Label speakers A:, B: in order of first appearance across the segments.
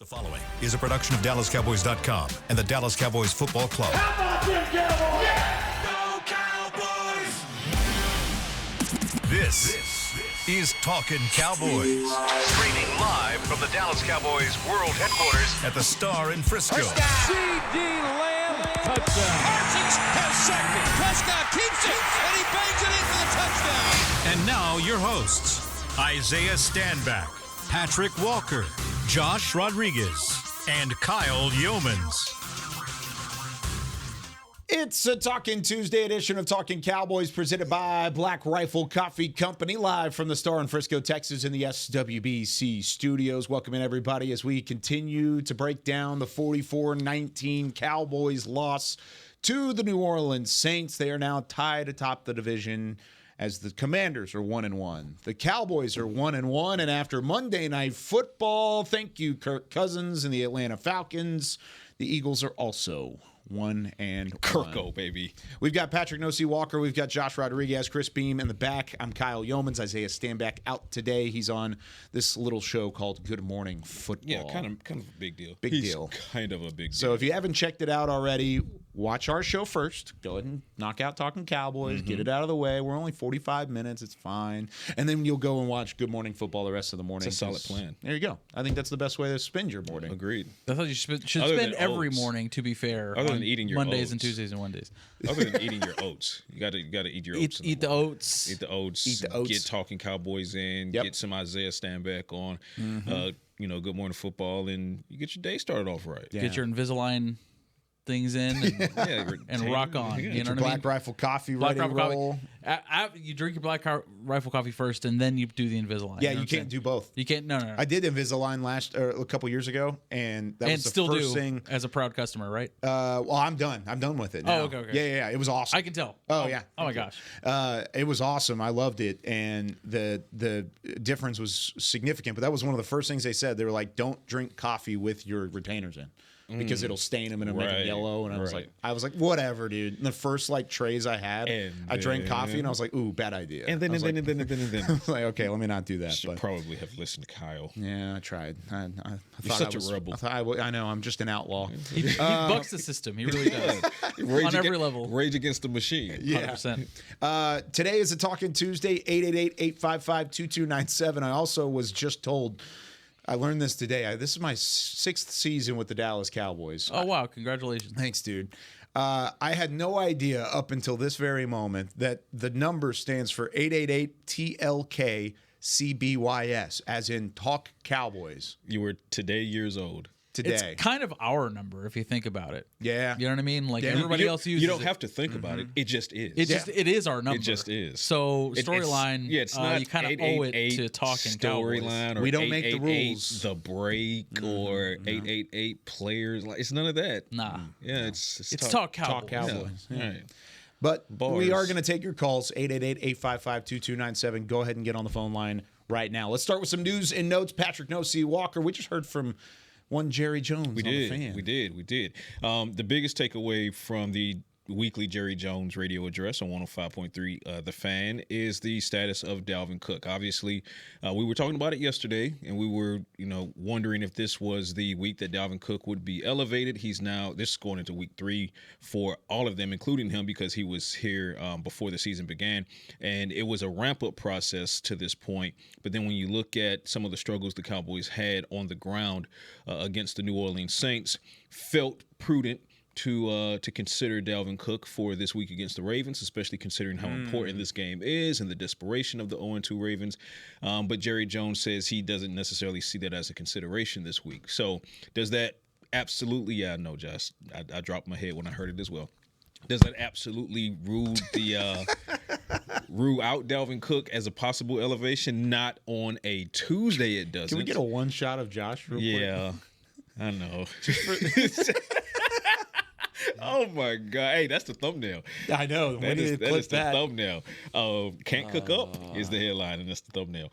A: The following is a production of DallasCowboys.com and the Dallas Cowboys Football Club.
B: How about them Cowboys?
A: Yeah! Go Cowboys! This is Talkin Cowboys. Streaming live from the Dallas Cowboys World Headquarters at the Star in Frisco.
C: C.D. Lamb, touchdown.
D: Parsons has sacked it. Prescott keeps it, and he bangs it in for the touchdown.
A: And now your hosts, Isaiah Stanback, Patrick Walker, Josh Rodriguez, and Kyle Yeomans.
E: It's a Talkin Tuesday edition of Talkin Cowboys presented by Black Rifle Coffee Company, live from the Star in Frisco, Texas in the SWBC studios. Welcome in, everybody, as we continue to break down the 44-19 Cowboys loss to the New Orleans Saints. They are now tied atop the division as the Commanders are 1-1. The Cowboys are 1-1, and after Monday Night Football, thank you, Kirk Cousins and the Atlanta Falcons, the Eagles are also 1-1.
C: Kirko, baby.
E: We've got Patrik Josh Walker. We've got Josh Rodriguez, Chris Beam in the back. I'm Kyle Yeomans. Isaiah Stanback out today. He's on this little show called Good Morning Football.
C: Yeah, kind of a big deal.
E: Big deal.
C: Kind of a big deal.
E: So if you haven't checked it out already, watch our show first. Go ahead and knock out Talkin Cowboys. Get it out of the way. We're only 45 minutes. It's fine. And then you'll go and watch Good Morning Football the rest of the morning.
C: It's a solid plan.
E: There you go. I think that's the best way to spend your morning.
C: Agreed.
F: I thought you should
C: Other
F: spend
C: than
F: every
C: oats.
F: morning, to be fair.
C: Other
F: on
C: than eating your
F: Mondays
C: oats.
F: and Tuesdays and Wednesdays.
C: Other than eating your oats. You gotta eat your oats.
F: Eat the oats.
C: Eat the oats.
E: Eat the oats.
C: Get Talking Cowboys in.
E: Yep.
C: Get some Isaiah Stanback on. Good Morning Football, and you get your day started off right.
E: Yeah.
F: Get your Invisalign things in and rock on.
C: Yeah,
F: You know what I
E: Black
F: mean?
E: Rifle Coffee
F: Black
E: ready to
F: Rifle
E: roll.
F: Coffee. You drink your Black Rifle Coffee first, and then you do the Invisalign.
E: Yeah,
F: know
E: you
F: what I'm
E: can't
F: saying?
E: do both.
F: You can't. No.
E: I did Invisalign a couple years ago, and that was the
F: still
E: first
F: do
E: thing.
F: as a proud customer, right?
E: Well, I'm done. I'm done with it now.
F: Oh, okay.
E: Yeah. It was awesome.
F: I can tell.
E: Oh, yeah.
F: Oh my gosh.
E: It was awesome. I loved it, and the difference was significant. But that was one of the first things they said. They were like, "Don't drink coffee with your retainers in, because it'll stain them and it'll make them
C: Right,
E: yellow." And I was
C: right.
E: like, whatever, dude. And the first trays I had,
C: And
E: I drank coffee,
C: then-
E: and I was like, ooh, bad idea.
C: And then
E: I was like,
C: I
E: I was like, okay, let me not do that.
C: should
E: But
C: probably have listened to Kyle.
E: yeah, I tried. I
C: You're
E: thought
C: such
E: I
C: a
E: was,
C: rebel.
E: I know. I'm just an outlaw.
F: He bucks the system. He really does.
C: Rage
F: every level.
C: Rage against the machine.
E: Yeah.
F: 100%.
E: Today is a Talkin Tuesday, 888-855-2297. I also was just told, I learned this today. This is my 6th season with the Dallas Cowboys.
F: Oh wow! Congratulations.
E: Thanks, dude. I had no idea up until this very moment that the number stands for 888-TLK-CBYS, as in Talk Cowboys.
C: You were today years old.
E: Today.
F: It's kind of our number if you think about it.
E: Yeah.
F: You know what I mean? Like
E: Yeah.
F: everybody else uses
C: You don't
F: it.
C: have to think about it. It just is.
F: It is our number.
C: It just is.
F: So
C: It's-
F: storyline,
C: it's not
F: you kind of owe it
C: 888
F: to Talkin Cowboys.
C: storyline, or
E: We don't make the
C: 888
E: rules.
C: The break, or 888 players. Like, it's none of that.
F: Nah.
C: Yeah, it's
F: Talk Cowboys.
E: Talk Cowboys.
C: Yeah. Right.
E: But
C: Bars.
E: we are going to take your calls, 888-855-2297. Go ahead and get on the phone line right now. Let's start with some news and notes. Patrik Josh Walker, we just heard from one Jerry Jones on the fan.
C: We did. The biggest takeaway from the weekly Jerry Jones radio address on 105.3 The Fan is the status of Dalvin Cook. Obviously, we were talking about it yesterday, and we were, wondering if this was the week that Dalvin Cook would be elevated. This is going into week 3 for all of them, including him, because he was here before the season began, and it was a ramp-up process to this point. But then when you look at some of the struggles the Cowboys had on the ground against the New Orleans Saints, felt prudent to consider Dalvin Cook for this week against the Ravens, especially considering how important this game is and the desperation of the 0-2 Ravens. But Jerry Jones says he doesn't necessarily see that as a consideration this week. So does that absolutely, yeah, no, Josh, I dropped my head when I heard it as well. Does that absolutely rule out Dalvin Cook as a possible elevation? Not on a Tuesday, it doesn't.
E: Can we get a one shot of Josh real quick?
C: Yeah, I know. Oh my God! Hey, that's the thumbnail.
E: I know.
C: That is the thumbnail. Can't cook up is the headline, and that's the thumbnail.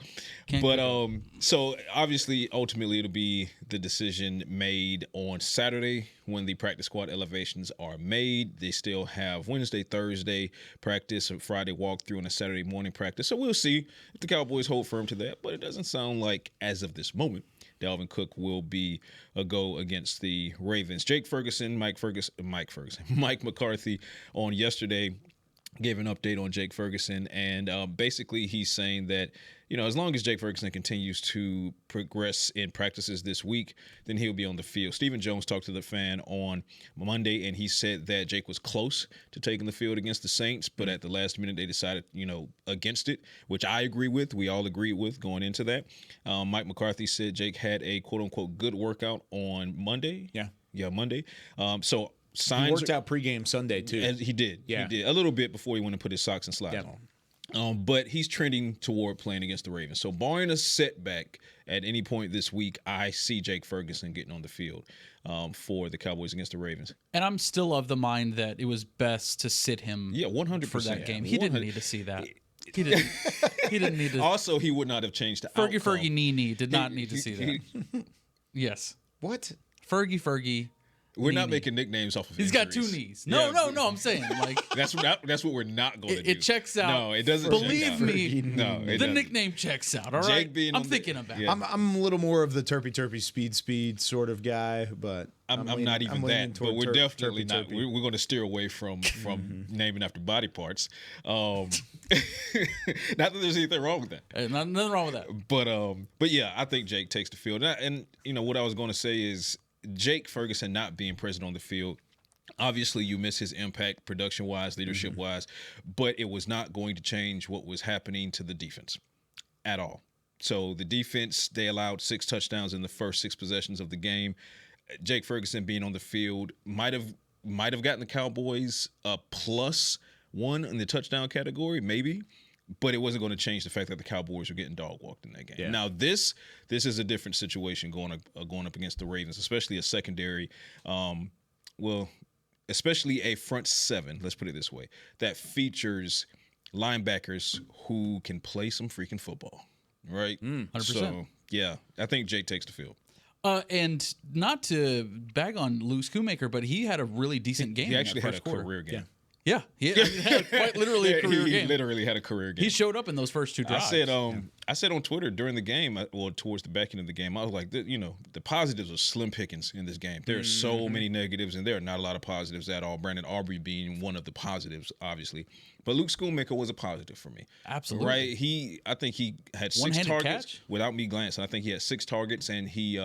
C: So obviously, ultimately, it'll be the decision made on Saturday when the practice squad elevations are made. They still have Wednesday, Thursday practice, a Friday walkthrough, and a Saturday morning practice. So we'll see if the Cowboys hold firm to that. But it doesn't sound like, as of this moment, Dalvin Cook will be a go against the Ravens. Mike McCarthy on yesterday gave an update on Jake Ferguson, and basically he's saying that, as long as Jake Ferguson continues to progress in practices this week, then he'll be on the field. Stephen Jones talked to the Fan on Monday, and he said that Jake was close to taking the field against the Saints, but at the last minute they decided, against it, which I agree with. We all agreed with going into that. Mike McCarthy said Jake had a quote-unquote good workout on Monday. Yeah, Monday. Signs
E: he worked out pregame Sunday too.
C: He did. Yeah. He did a little bit before he went and put his socks and slides on. But he's trending toward playing against the Ravens. So barring a setback at any point this week, I see Jake Ferguson getting on the field for the Cowboys against the Ravens.
F: And I'm still of the mind that it was best to sit him
C: 100%
F: for that game. He didn't need to see that. He didn't need to.
C: Also, he would not have changed the outcome.
F: Fergie Nee did not need to see that. Yes.
E: What?
F: Fergie.
C: We're not making nicknames off of
F: He's
C: injuries.
F: got two knees. No, I'm saying
C: that's what we're not going to do.
F: It checks out.
C: No, it doesn't.
F: Believe me.
C: No,
F: the nickname checks out. All right. I'm thinking about it.
E: I'm a little more of the turpy speed sort of guy, but
C: I'm not even that. But we're definitely not. We're going to steer away from naming after body parts. Not that there's anything wrong with that.
F: Nothing wrong with that.
C: But yeah, I think Jake takes the field. And what I was going to say is, Jake Ferguson not being present on the field, obviously you miss his impact production-wise, leadership-wise, but it was not going to change what was happening to the defense at all. So the defense, they allowed 6 touchdowns in the first 6 possessions of the game. Jake Ferguson being on the field might have gotten the Cowboys a +1 in the touchdown category, maybe. But it wasn't going to change the fact that the Cowboys were getting dog walked in that game. Yeah. Now this is a different situation going up against the Ravens, especially a secondary, especially a front 7. Let's put it this way, that features linebackers who can play some freaking football, right?
F: 100%.
C: So yeah, I think Jake takes the field.
F: And not to bag on Luke Schoonmaker, but he had a really decent game.
C: He actually had a
F: quarter.
C: career game.
F: Yeah, he had quite literally a career game.
C: He literally had a career game.
F: He showed up in those first 2 drives.
C: I said on Twitter during the game, towards the back end of the game, I was like, the positives are slim pickings in this game. There are so many negatives, and there are not a lot of positives at all. Brandon Aubrey being one of the positives, obviously. But Luke Schoonmaker was a positive for me.
F: Absolutely.
C: Right? I think he had 6 targets. Catch? Without me glancing, I think he had 6 targets, and he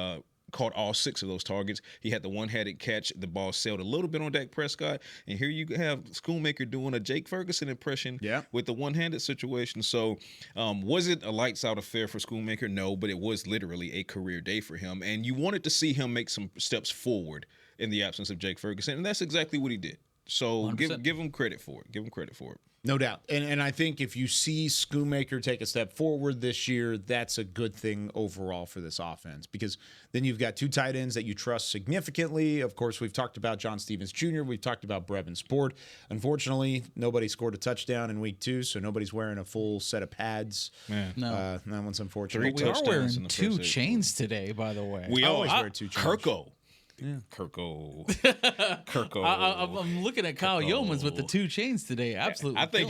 C: caught all 6 of those targets. He had the one-handed catch. The ball sailed a little bit on Dak Prescott. And here you have Schoonmaker doing a Jake Ferguson impression with the one-handed situation. So was it a lights-out affair for Schoonmaker? No, but it was literally a career day for him. And you wanted to see him make some steps forward in the absence of Jake Ferguson. And that's exactly what he did. So give him credit for it. Give him credit for it.
E: No doubt. And I think if you see Schoonmaker take a step forward this year, that's a good thing overall for this offense, because then you've got 2 tight ends that you trust significantly. Of course, we've talked about John Stevens Jr. We've talked about Brevin Sport. Unfortunately, nobody scored a touchdown in week 2, so nobody's wearing a full set of pads.
F: No.
E: That one's unfortunate.
F: We are wearing 2 chains today, by the way.
C: We
E: always wear 2 chains.
C: Kirko. Yeah. Kirko.
F: I'm looking at Kyle Yeomans with the 2 chains today. Absolutely.
C: I think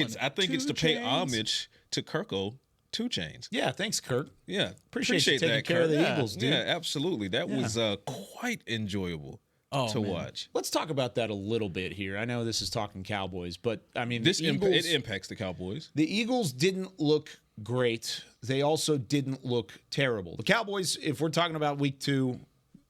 C: it's to pay homage to Kirko 2 Chains.
E: Yeah, thanks, Kirk.
C: Yeah.
E: Appreciate you taking
C: that,
E: care
C: Kirk.
E: of the Eagles, dude.
C: Yeah, absolutely. That was quite enjoyable to watch.
E: Let's talk about that a little bit here. I know this is Talking Cowboys, but I mean,
C: it impacts the Cowboys.
E: The Eagles didn't look great. They also didn't look terrible. The Cowboys, if we're talking about week 2,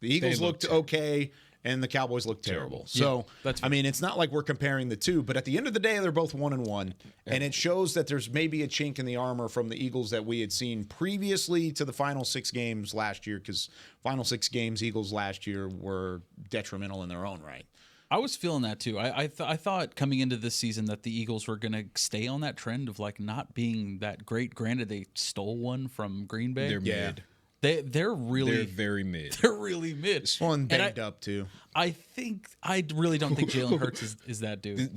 E: the Eagles looked okay, and the Cowboys looked terrible. So, I mean, it's not like we're comparing the 2, but at the end of the day, they're both 1-1, and it shows that there's maybe a chink in the armor from the Eagles that we had seen previously to the final 6 games last year, because final 6 games Eagles last year were detrimental in their own right.
F: I was feeling that too. I thought coming into this season that the Eagles were going to stay on that trend of like not being that great. Granted, they stole one from Green Bay.
C: They're mid.
F: They're
C: very mid.
F: They're really mid.
E: One banged up too.
F: I really don't think Jalen Hurts is that dude.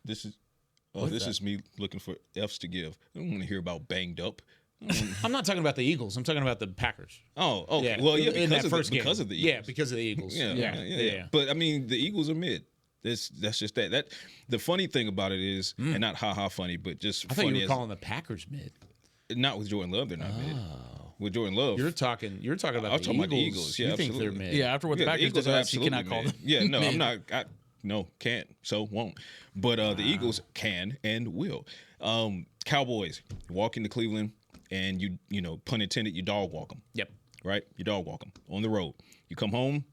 C: This is me looking for F's to give. I don't want to hear about banged up.
E: I'm not talking about the Eagles. I'm talking about the Packers.
C: Oh, okay. Yeah. Well, yeah, because of the Eagles.
E: Yeah, because of the Eagles.
C: Yeah. But I mean, the Eagles are mid. That's just that. The funny thing about it is, and not funny, but just
E: I
C: funny.
E: thought you were calling the Packers mid.
C: Not with Jordan Love, they're not mid. with Jordan Love.
E: You're talking about
C: I'm talking about the Eagles. Yeah,
E: you think
C: absolutely.
E: they're mid?
F: Yeah, after what the Packers did to us, you cannot call them.
C: Yeah, no, I'm not. No, can't. So won't. But the Eagles can and will. Cowboys walk into Cleveland, and you know, pun intended, you dog walk them.
E: Yep.
C: Right? You dog walk them on the road. You come home,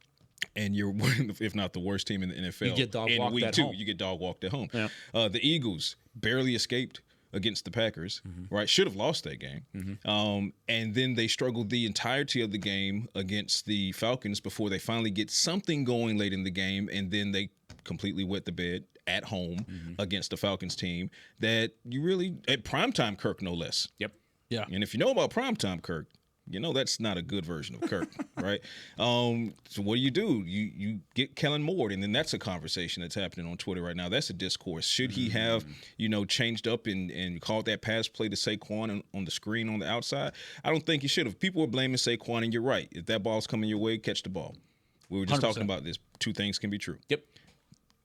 C: and you're one of, if not the worst team in the NFL.
E: You get dog
C: in
E: walked
C: week
E: at
C: 2.
E: home.
C: You get dog walked at home.
E: Yeah.
C: The Eagles barely escaped against the Packers, right? Should have lost that game. And then they struggled the entirety of the game against the Falcons before they finally get something going late in the game, and then they completely wet the bed at home against the Falcons team that you really, at primetime Kirk, no less.
E: Yep.
F: Yeah.
C: And if you know about primetime Kirk, you know that's not a good version of Kirk, right? So what do? You get Kellen Moore, and then that's a conversation that's happening on Twitter right now. That's a discourse. Should he have, changed up and called that pass play to Saquon on the screen on the outside? I don't think he should have. People were blaming Saquon, and you're right. If that ball's coming your way, catch the ball. We were just
F: 100%.
C: talking about this. Two things can be true.
E: Yep.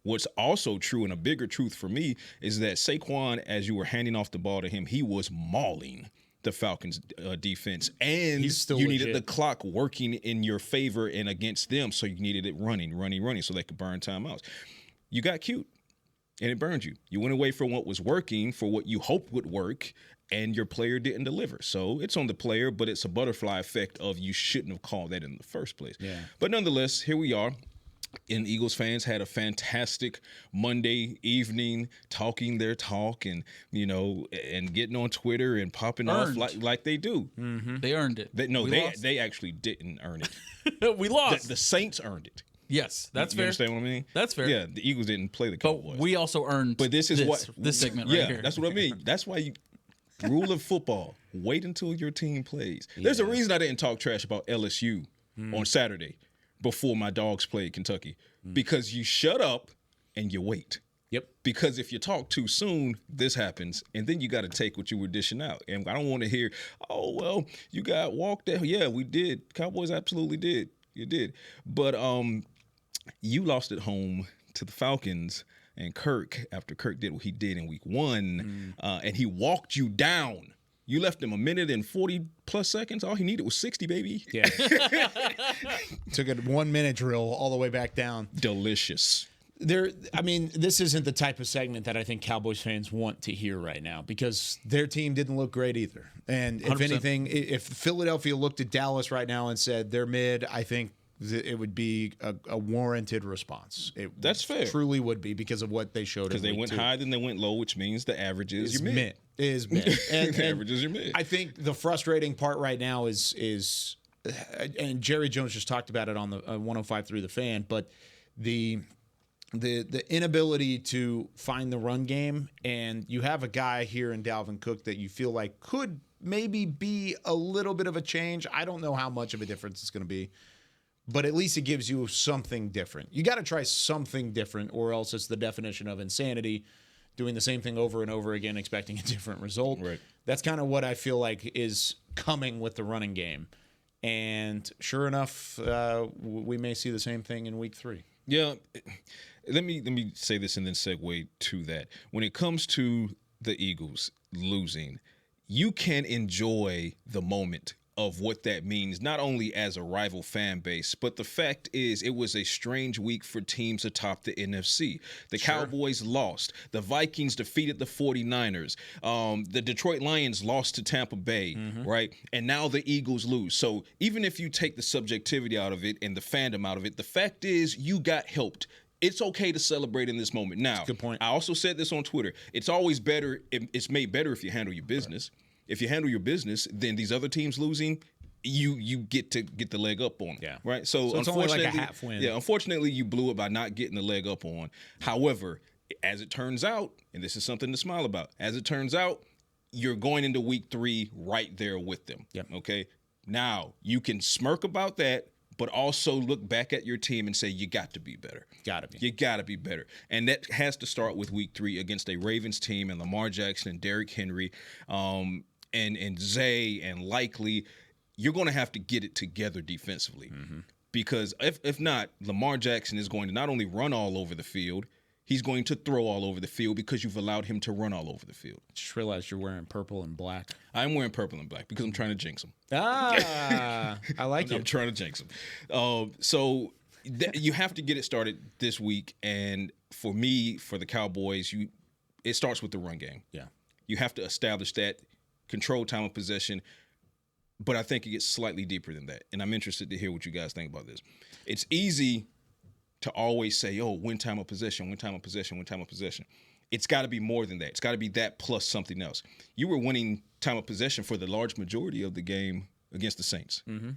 C: What's also true, and a bigger truth for me, is that Saquon, as you were handing off the ball to him, he was mauling the Falcons defense, and
E: He's still
C: you
E: legit.
C: needed the clock working in your favor and against them, so you needed it running, so they could burn timeouts. You got cute, and it burned you. You went away from what was working for what you hoped would work, and your player didn't deliver. So it's on the player, but it's a butterfly effect of you shouldn't have called that in the first place.
E: Yeah.
C: But nonetheless, here we are. And Eagles fans had a fantastic Monday evening talking their talk and, and getting on Twitter and popping off like they do.
F: They earned it.
C: They actually didn't earn it.
F: We lost.
C: The Saints earned it.
F: Yes, that's
C: You
F: fair.
C: understand what I mean?
F: That's fair.
C: Yeah, the Eagles didn't play the Cowboys.
F: But we also earned
C: But this
F: segment right here.
C: That's what I mean. That's why rule of football, wait until your team plays. There's a reason I didn't talk trash about LSU on Saturday before my Dogs played Kentucky, because you shut up and you wait.
E: Yep.
C: Because if you talk too soon, this happens, and then you got to take what you were dishing out. And I don't want to hear, oh, well, you got walked out. Yeah, we did. Cowboys absolutely did. You did. But you lost at home to the Falcons, and Kirk, after Kirk did what he did in week 1, and he walked you down. You left him a minute and 40-plus seconds. All he needed was 60, baby.
E: Yeah. Took a 1 minute drill all the way back down.
C: Delicious.
E: This isn't the type of segment that I think Cowboys fans want to hear right now, because their team didn't look great either. And if
F: 100%.
E: anything, if Philadelphia looked at Dallas right now and said they're mid, I think it would be a warranted response.
C: That's fair.
E: Truly would be, because of what they showed.
C: Because they went high, then they went low, which means the average is your mid.
E: Is mid. And
C: The average is your mid.
E: I think the frustrating part right now is, and Jerry Jones just talked about it on the 105.3 The Fan, but the inability to find the run game, and you have a guy here in Dalvin Cook that you feel like could maybe be a little bit of a change. I don't know how much of a difference it's going to be, but at least it gives you something different. You got to try something different, or else it's the definition of insanity, doing the same thing over and over again, expecting a different result.
C: Right.
E: That's kind of what I feel like is coming with the running game. And sure enough, we may see the same thing in week 3.
C: Yeah. Let me say this and then segue to that. When it comes to the Eagles losing, you can enjoy the moment of what that means, not only as a rival fan base, but the fact is it was a strange week for teams atop the NFC. The Cowboys lost. The Vikings defeated the 49ers. The Detroit Lions lost to Tampa Bay, right? And now the Eagles lose. So even if you take the subjectivity out of it and the fandom out of it, the fact is you got helped. It's okay to celebrate in this moment. Now,
E: good point.
C: I also said this on Twitter. It's always better. It's made better if you handle your business. Right. If you handle your business, then these other teams losing, you get to get the leg up on them.
E: Yeah.
C: Right. So
E: it's only like a half win.
C: Yeah. Unfortunately, you blew it by not getting the leg up on. However, as it turns out, and this is something to smile about, as it turns out, you're going into week 3 right there with them.
E: Yep.
C: Okay. Now you can smirk about that, but also look back at your team and say, you got to be better. You got to be better. And that has to start with week 3 against a Ravens team and Lamar Jackson and Derrick Henry and Zay and Likely. You're going to have to get it together defensively. Because if not, Lamar Jackson is going to not only run all over the field, He's going to throw all over the field because you've allowed him to run all over the field.
E: Just realized you're wearing purple and black.
C: I'm wearing purple and black because I'm trying to jinx him.
E: I like it.
C: I'm trying to jinx him. You have to get it started this week. And for me, for the Cowboys, it starts with the run game.
E: Yeah.
C: You have to establish that, control time of possession. But I think it gets slightly deeper than that. And I'm interested to hear what you guys think about this. It's easy to always say, win time of possession, win time of possession, win time of possession. It's got to be more than that. It's got to be that plus something else. You were winning time of possession for the large majority of the game against the Saints. Mm-hmm.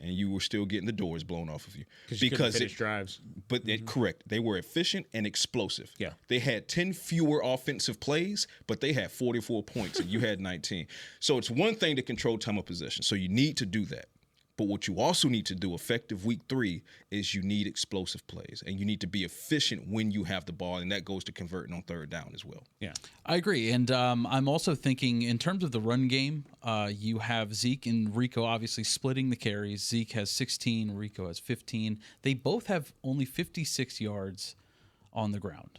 C: And you were still getting the doors blown off of you.
E: Because finish drives.
C: But correct. They were efficient and explosive.
E: Yeah.
C: They had 10 fewer offensive plays, but they had 44 points and you had 19. So it's one thing to control time of possession. So you need to do that. But what you also need to do effective week 3 is you need explosive plays, and you need to be efficient when you have the ball, and that goes to converting on third down as well.
E: Yeah,
F: I agree. And I'm also thinking in terms of the run game, you have Zeke and Rico obviously splitting the carries. Zeke has 16, Rico has 15. They both have only 56 yards on the ground.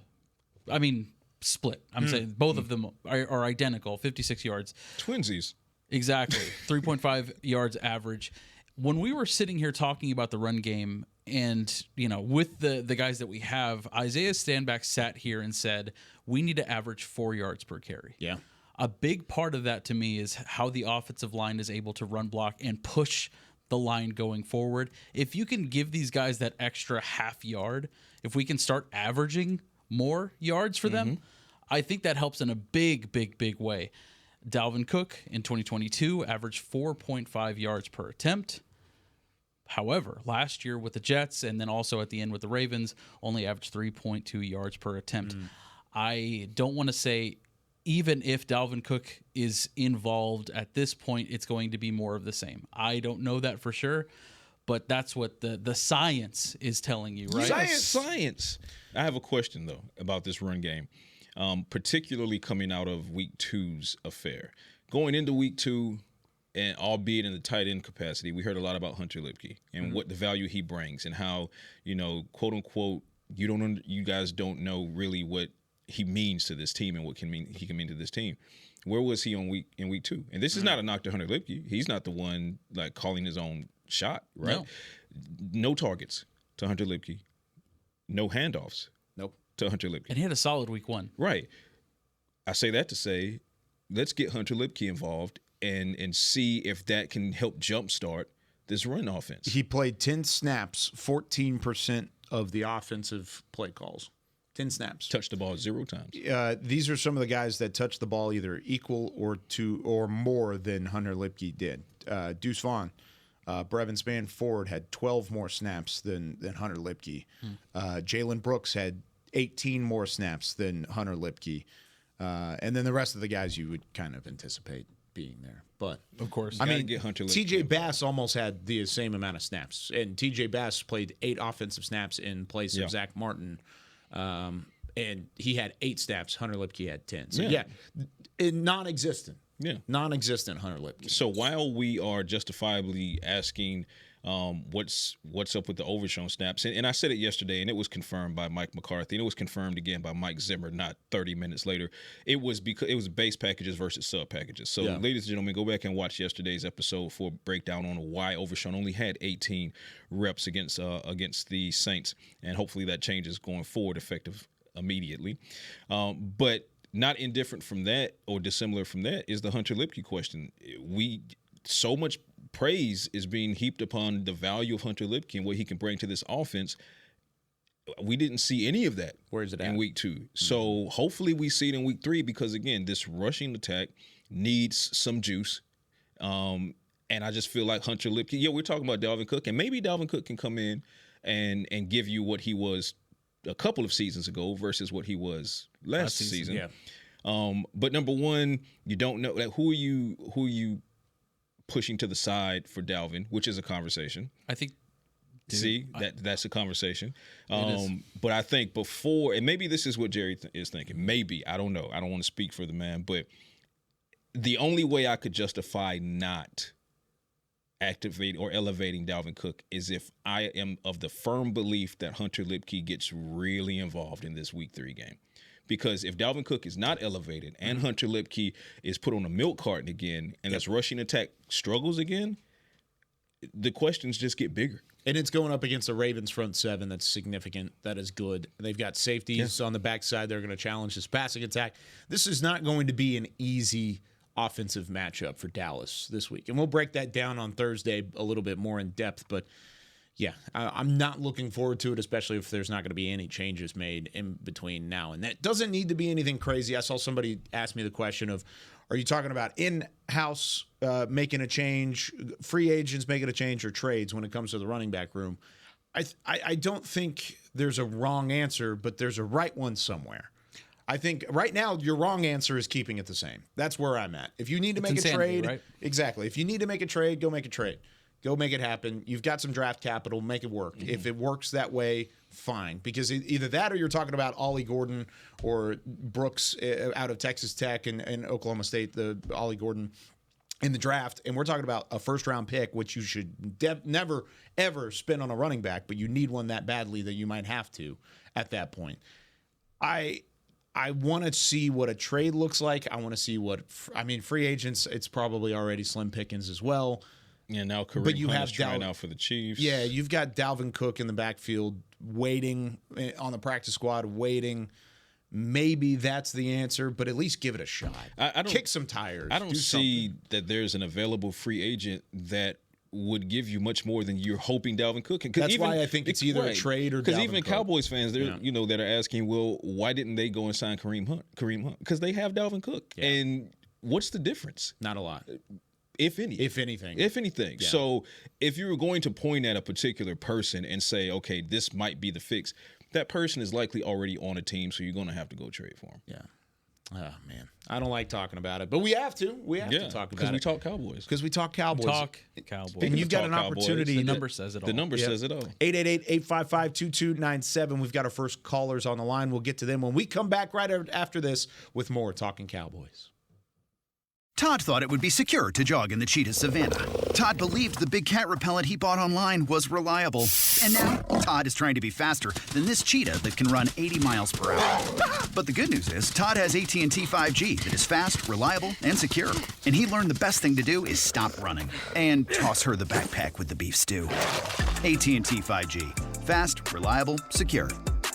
F: I mean, split. I'm saying both of them are identical, 56 yards.
C: Twinsies.
F: Exactly. 3.5 yards average. When we were sitting here talking about the run game and, with the guys that we have, Isaiah Stanback sat here and said, we need to average 4 yards per carry.
E: Yeah.
F: A big part of that to me is how the offensive line is able to run block and push the line going forward. If you can give these guys that extra half yard, if we can start averaging more yards for them, I think that helps in a big, big, big way. Dalvin Cook in 2022 averaged 4.5 yards per attempt. However, last year with the Jets and then also at the end with the Ravens, only averaged 3.2 yards per attempt. I don't want to say even if Dalvin Cook is involved at this point, it's going to be more of the same. I don't know that for sure, but that's what the science is telling you, right?
C: Science. I have a question, though, about this run game. Particularly coming out of week 2's affair. Going into week 2, and albeit in the tight end capacity, we heard a lot about Hunter Luepke and what the value he brings and how, quote unquote, you guys don't know really what he means to this team and what he can mean to this team. Where was he in week 2? And this is not a knock to Hunter Luepke. He's not the one like calling his own shot, right? No targets to Hunter Luepke. No handoffs.
E: Nope.
C: To Hunter Luepke.
F: And he had a solid week 1.
C: Right. I say that to say, let's get Hunter Luepke involved and see if that can help jumpstart this run offense.
E: He played 10 snaps, 14% of the offensive play calls. 10 snaps.
C: Touched the ball 0 times.
E: These are some of the guys that touched the ball either equal or more than Hunter Luepke did. Deuce Vaughn, Brevin Spann-Ford had 12 more snaps than Hunter Luepke. Jalen Brooks had 18 more snaps than Hunter Luepke. And then the rest of the guys you would kind of anticipate being there. But
F: of course,
E: I mean,
C: get Hunter
E: TJ Bass almost had the same amount of snaps. And TJ Bass played 8 offensive snaps in place of Zach Martin. And he had 8 snaps. Hunter Luepke had 10. So, non-existent.
C: Yeah.
E: Non-existent Hunter Luepke.
C: So while we are justifiably asking what's up with the overshown snaps, and I said it yesterday, and it was confirmed by Mike McCarthy, and it was confirmed again by Mike Zimmer not 30 minutes later. It was because it was base packages versus sub packages. So, ladies and gentlemen, go back and watch yesterday's episode for a breakdown on why overshown only had 18 reps against the Saints, and hopefully that changes going forward, effective immediately. But not indifferent from that or dissimilar from that is the Hunter Luepke question. So much praise is being heaped upon the value of Hunter Luepke and what he can bring to this offense. We didn't see any of that.
E: Where is it
C: in
E: at?
C: week 2? So hopefully we see it in week 3 because, again, this rushing attack needs some juice. And I just feel like Hunter Luepke, we're talking about Dalvin Cook, and maybe Dalvin Cook can come in and give you what he was a couple of seasons ago versus what he was last season.
E: Yeah.
C: But number one, you don't know who are you pushing to the side for Dalvin, which is a conversation.
F: I think.
C: That's a conversation. But I think before, and maybe this is what Jerry is thinking. Maybe, I don't know. I don't want to speak for the man, but the only way I could justify not activating or elevating Dalvin Cook is if I am of the firm belief that Hunter Luepke gets really involved in this Week 3 game. Because if Dalvin Cook is not elevated and Hunter Luepke is put on a milk carton again and this rushing attack struggles again, the questions just get bigger.
E: And it's going up against the Ravens front seven that's significant. That is good. They've got safeties on the backside. They're going to challenge this passing attack. This is not going to be an easy offensive matchup for Dallas this week. And we'll break that down on Thursday a little bit more in depth. But, yeah, I'm not looking forward to it, especially if there's not going to be any changes made in between now and that. Doesn't need to be anything crazy. I saw somebody ask me the question of, are you talking about in-house making a change, free agents making a change, or trades when it comes to the running back room? I don't think there's a wrong answer, but there's a right one somewhere. I think right now your wrong answer is keeping it the same. That's where I'm at. If you need to make a trade, right? Exactly. If you need to make a trade, go make a trade. Go make it happen. You've got some draft capital. Make it work. Mm-hmm. If it works that way, fine. Because either that or you're talking about Ollie Gordon or Brooks out of Texas Tech and Oklahoma State, the Ollie Gordon in the draft. And we're talking about a first-round pick, which you should never, ever spend on a running back, but you need one that badly that you might have to at that point. I want to see what a trade looks like. I want to see free agents, it's probably already slim pickings as well.
C: Yeah, now Kareem Hunt is trying out for the Chiefs.
E: Yeah, you've got Dalvin Cook in the backfield waiting on the practice squad, waiting. Maybe that's the answer, but at least give it a shot. Kick some tires.
C: I don't see that there's an available free agent that would give you much more than you're hoping Dalvin Cook can.
E: That's why I think it's either a trade or Dalvin Cook.
C: Because even Cowboys fans, that are asking, well, why didn't they go and sign Kareem Hunt? Because they have Dalvin Cook. Yeah. And what's the difference?
E: Not a lot.
C: If anything. Yeah. So if you were going to point at a particular person and say, okay, this might be the fix, that person is likely already on a team, so you're going to have to go trade for him.
E: Yeah. Oh, man. I don't like talking about it, but we have to. We have to talk about it.
C: Because we talk Cowboys.
E: Because we talk Cowboys.
F: And
E: you've got an opportunity.
F: The number says it all.
C: The number says it all.
E: 888-855-2297. We've got our first callers on the line. We'll get to them when we come back right after this with more Talking Cowboys.
B: Todd thought it would be secure to jog in the cheetah savanna. Todd believed the big cat repellent he bought online was reliable. And now, Todd is trying to be faster than this cheetah that can run 80 miles per hour. But the good news is, Todd has AT&T 5G that is fast, reliable, and secure. And he learned the best thing to do is stop running and toss her the backpack with the beef stew. AT&T 5G. Fast, reliable, secure.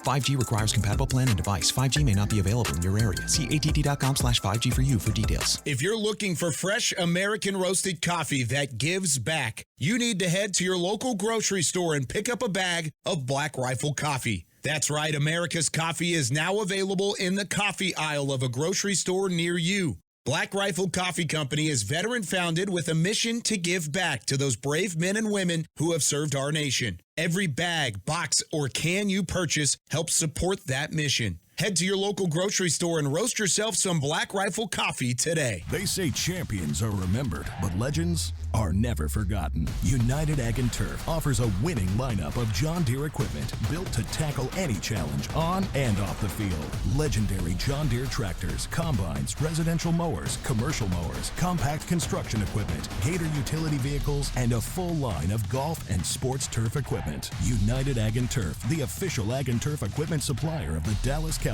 G: 5G requires compatible plan and device. 5G may not be available in your area. See att.com/5G for you for details.
H: If you're looking for fresh American roasted coffee that gives back, you need to head to your local grocery store and pick up a bag of Black Rifle coffee. That's right, America's coffee is now available in the coffee aisle of a grocery store near you. Black Rifle Coffee Company is veteran-founded with a mission to give back to those brave men and women who have served our nation. Every bag, box, or can you purchase helps support that mission. Head to your local grocery store and roast yourself some Black Rifle coffee today.
A: They say champions are remembered, but legends are never forgotten. United Ag and Turf offers a winning lineup of John Deere equipment built to tackle any challenge on and off the field. Legendary John Deere tractors, combines, residential mowers, commercial mowers, compact construction equipment, Gator utility vehicles, and a full line of golf and sports turf equipment. United Ag and Turf, the official Ag and Turf equipment supplier of the Dallas Cowboys.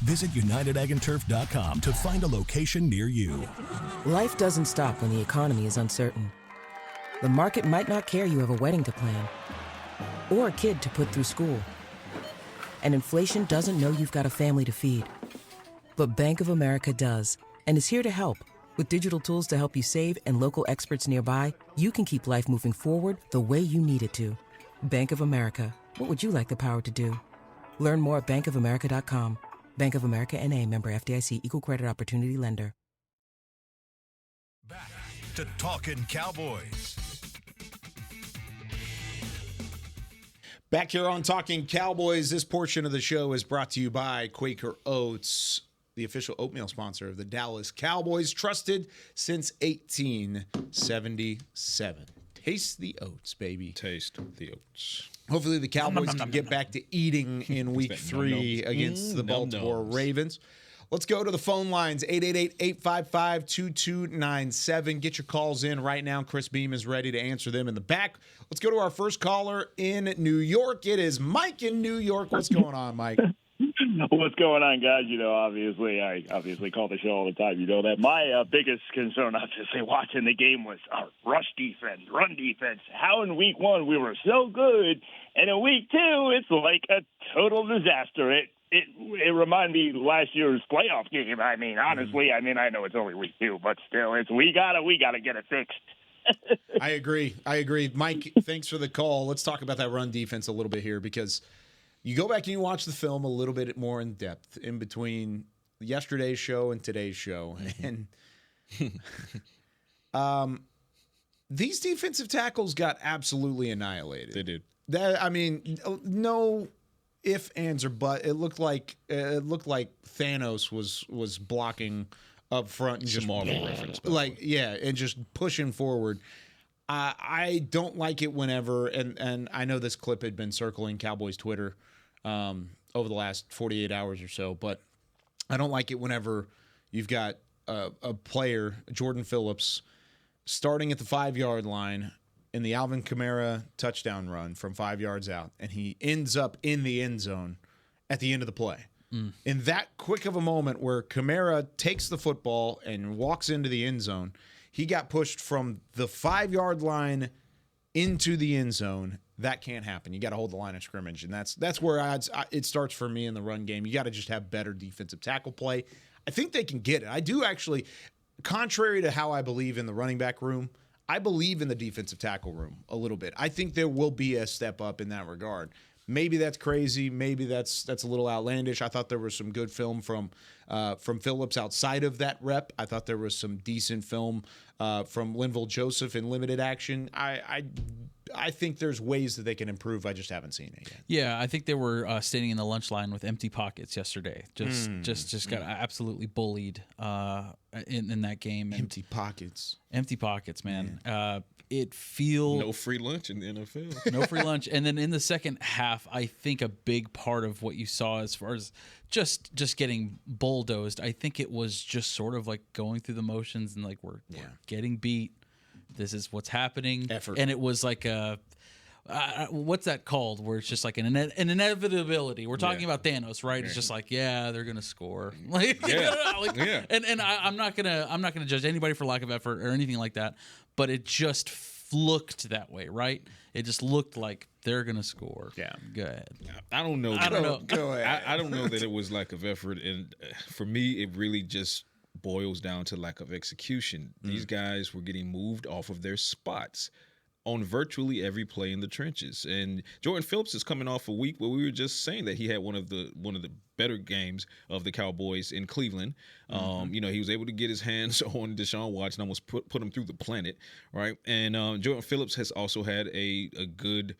A: Visit UnitedAgAndTurf.com to find a location near you.
I: Life doesn't stop when the economy is uncertain. The market might not care you have a wedding to plan or a kid to put through school. And inflation doesn't know you've got a family to feed. But Bank of America does, and is here to help. With digital tools to help you save and local experts nearby, you can keep life moving forward the way you need it to. Bank of America. What would you like the power to do? Learn more at bankofamerica.com. Bank of America N.A., member FDIC, Equal Credit Opportunity Lender.
A: Back to Talkin' Cowboys.
E: Back here on Talking Cowboys, this portion of the show is brought to you by Quaker Oats, the official oatmeal sponsor of the Dallas Cowboys, trusted since 1877. Taste the oats, baby.
C: Taste the oats.
E: Hopefully the Cowboys can get back to eating in week 3 against the Baltimore Ravens. Let's go to the phone lines, 888-855-2297. Get your calls in right now. Chris Beam is ready to answer them in the back. Let's go to our first caller in New York. It is Mike in New York. What's going on, Mike?
J: What's going on, guys? Obviously, I call the show all the time. You know that. My biggest concern, obviously, watching the game was our rush defense, run defense. How in week 1 we were so good, and in week 2 it's like a total disaster. It reminded me of last year's playoff game. I mean, honestly, I know it's only week 2, but still, we gotta get it fixed.
E: I agree. Mike, thanks for the call. Let's talk about that run defense a little bit here, because you go back and you watch the film a little bit more in depth in between yesterday's show and today's show. And these defensive tackles got absolutely annihilated.
C: They did.
E: No ifs, ands, or buts. It looked like Thanos was blocking up front and just
C: Marvel reference,
E: and just pushing forward. I don't like it whenever, and I know this clip had been circling Cowboys Twitter over the last 48 hours or so, but I don't like it whenever you've got a player, Jordan Phillips, starting at the 5-yard line in the Alvin Kamara touchdown run from 5 yards out, and he ends up in the end zone at the end of the play. In that quick of a moment where Kamara takes the football and walks into the end zone, he got pushed from the 5-yard line into the end zone. That can't happen. You got to hold the line of scrimmage, and that's where it starts for me in the run game. You got to just have better defensive tackle play. I think they can get it. I do actually, contrary to how I believe in the running back room, I believe in the defensive tackle room a little bit. I think there will be a step up in that regard. Maybe that's crazy. Maybe that's a little outlandish. I thought there was some good film from Phillips outside of that rep. I thought there was some decent film from Linval Joseph in limited action. I think there's ways that they can improve. I just haven't seen it yet.
F: Yeah, I think they were standing in the lunch line with empty pockets yesterday. Just got absolutely bullied in that game.
E: Empty pockets,
F: man. It feels
C: no free lunch in the NFL.
F: No free lunch. And then in the second half, I think a big part of what you saw as far as just getting bulldozed, I think it was just sort of like going through the motions and like we're getting beat. This is what's happening.
E: Effort.
F: And it was like what's that called? Where it's just like an inevitability. We're talking about Thanos, right? It's just like, they're gonna score. And I'm not gonna judge anybody for lack of effort or anything like that. But it just looked that way, right? It just looked like they're gonna score.
E: Yeah,
F: go ahead.
C: I don't know.
E: Go ahead.
C: I don't know that it was lack of effort, and for me, it really just boils down to lack of execution. These guys were getting moved off of their spots on virtually every play in the trenches. And Jordan Phillips is coming off a week where we were just saying that he had one of the better games of the Cowboys in Cleveland. He was able to get his hands on Deshaun Watson, almost put him through the planet, right? And Jordan Phillips has also had a good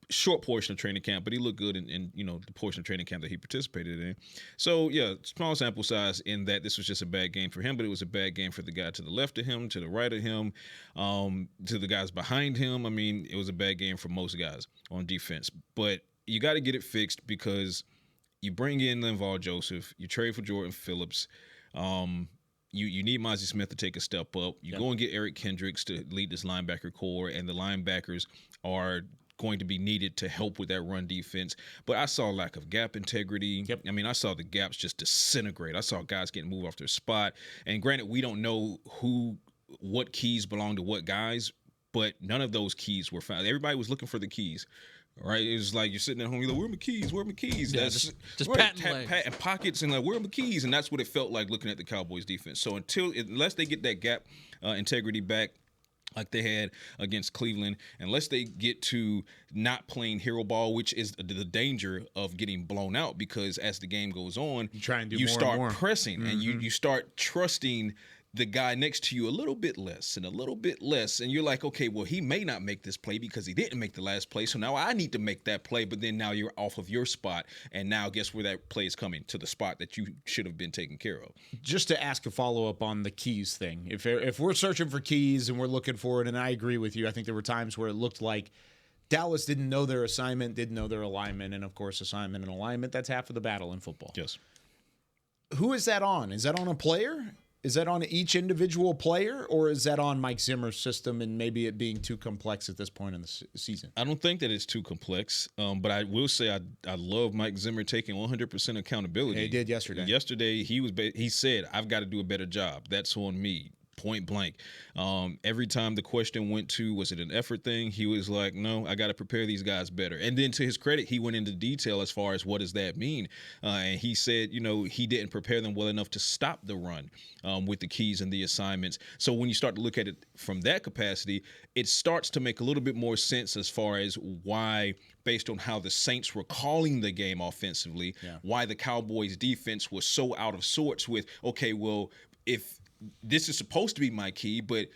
C: short portion of training camp, but he looked good in the portion of training camp that he participated in. So small sample size in that this was just a bad game for him, but it was a bad game for the guy to the left of him, to the right of him, to the guys behind him. I mean, it was a bad game for most guys on defense, but you got to get it fixed because you bring in Linval Joseph, you trade for Jordan Phillips. You need Mozzie Smith to take a step up. You go and get Eric Kendricks to lead this linebacker core, and the linebackers are going to be needed to help with that run defense. But I saw a lack of gap integrity. I mean, I saw the gaps just disintegrate. I saw guys getting moved off their spot. And granted, we don't know what keys belong to what guys, but none of those keys were found. Everybody was looking for the keys. Right, it was like you're sitting at home, you're like, "Where are my keys? Where are my keys?"
F: Yeah,
C: that's
F: just
C: right,
F: patting
C: pockets and like, "Where are my keys?" And that's what it felt like looking at the Cowboys defense. So unless they get that gap integrity back, like they had against Cleveland, unless they get to not playing hero ball, which is the danger of getting blown out, because as the game goes on, you start pressing and you start trusting the guy next to you a little bit less, and you're like, okay, well, he may not make this play because he didn't make the last play, so now I need to make that play, but then now you're off of your spot, and now guess where that play is coming? To the spot that you should have been taken care of.
E: Just to ask a follow-up on the keys thing, if we're searching for keys and we're looking for it, and I agree with you, I think there were times where it looked like Dallas didn't know their assignment, didn't know their alignment, and of course, assignment and alignment, that's half of the battle in football.
C: Yes.
E: who is that on? Is that on a player? Is that on each individual player, or is that on Mike Zimmer's system and maybe it being too complex at this point in the season?
C: I don't think that it's too complex, but I will say I love Mike Zimmer taking 100% accountability.
E: He did yesterday.
C: Yesterday, he said, I've got to do a better job. That's on me. Point blank. Every time the question went to, was it an effort thing? He was like, no, I got to prepare these guys better. And then to his credit, he went into detail as far as what does that mean. And he said, he didn't prepare them well enough to stop the run with the keys and the assignments. So when you start to look at it from that capacity, it starts to make a little bit more sense as far as why, based on how the Saints were calling the game offensively, why the Cowboys defense was so out of sorts with, okay, well, if this is supposed to be my key, but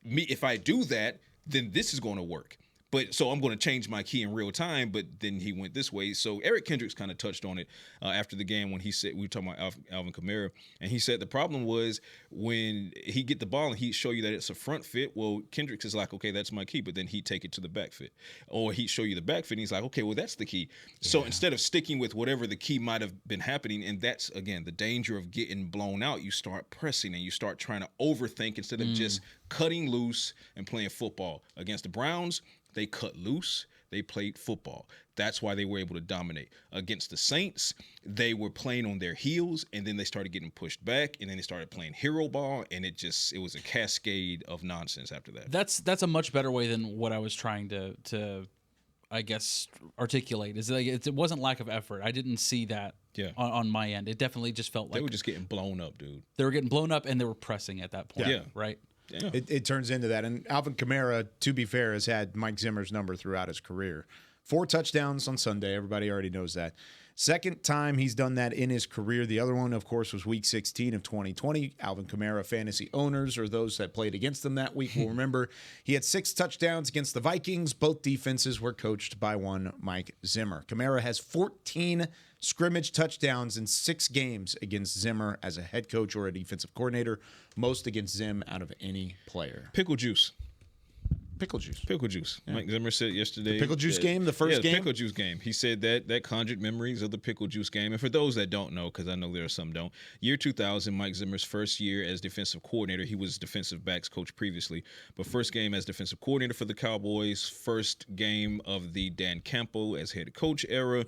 C: if I do that, then this is going to work. But so I'm going to change my key in real time, but then he went this way. So Eric Kendricks kind of touched on it after the game when he said, we were talking about Alvin Kamara, and he said the problem was when he get the ball and he'd show you that it's a front fit, well, Kendricks is like, okay, that's my key, but then he'd take it to the back fit. Or he'd show you the back fit, and he's like, okay, well, that's the key. Yeah. So instead of sticking with whatever the key might have been happening, and that's, again, the danger of getting blown out, you start pressing and you start trying to overthink instead of just cutting loose and playing football. Against the Browns, they cut loose. They played football. That's why they were able to dominate. Against the Saints, they were playing on their heels, and then they started getting pushed back, and then they started playing hero ball, and it was a cascade of nonsense after that.
F: That's a much better way than what I was trying to I guess, articulate. Is like it wasn't lack of effort. I didn't see that on my end. It definitely just felt like
C: they were just getting blown up, dude.
F: They were getting blown up, and they were pressing at that point.
C: Yeah.
F: Right?
C: Yeah.
E: It turns into that. And Alvin Kamara, to be fair, has had Mike Zimmer's number throughout his career. 4 touchdowns on Sunday. Everybody already knows that. Second time he's done that in his career. The other one, of course, was Week 16 of 2020. Alvin Kamara fantasy owners, or those that played against them that week, will remember he had 6 touchdowns against the Vikings. Both defenses were coached by one Mike Zimmer. Kamara has 14 scrimmage touchdowns in 6 games against Zimmer as a head coach or a defensive coordinator, most against Zim out of any player.
C: Pickle juice.
E: Pickle juice.
C: Pickle juice. Yeah. Mike Zimmer said yesterday.
E: The pickle juice game, the first game?
C: The pickle juice game. He said that conjured memories of the pickle juice game. And for those that don't know, because I know there are some don't, year 2000, Mike Zimmer's first year as defensive coordinator. He was defensive backs coach previously, but first game as defensive coordinator for the Cowboys, first game of the Dan Campbell as head coach era.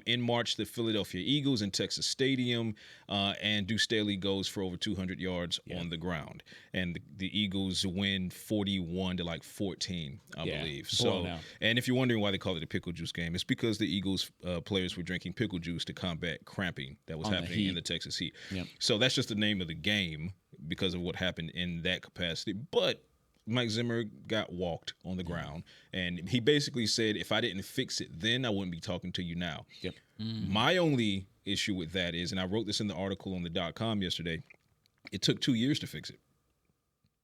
C: In March, the Philadelphia Eagles in Texas Stadium, and Deuce Staley goes for over 200 yards on the ground. And the Eagles win 41 to 14, I believe. So, and if you're wondering why they call it a pickle juice game, it's because the Eagles players were drinking pickle juice to combat cramping that was happening in the Texas heat. Yep. So that's just the name of the game because of what happened in that capacity. But Mike Zimmer got walked on the ground, and he basically said, if I didn't fix it then, I wouldn't be talking to you now.
E: Yep.
C: My only issue with that is, and I wrote this in the article on the .com yesterday, it took 2 years to fix it.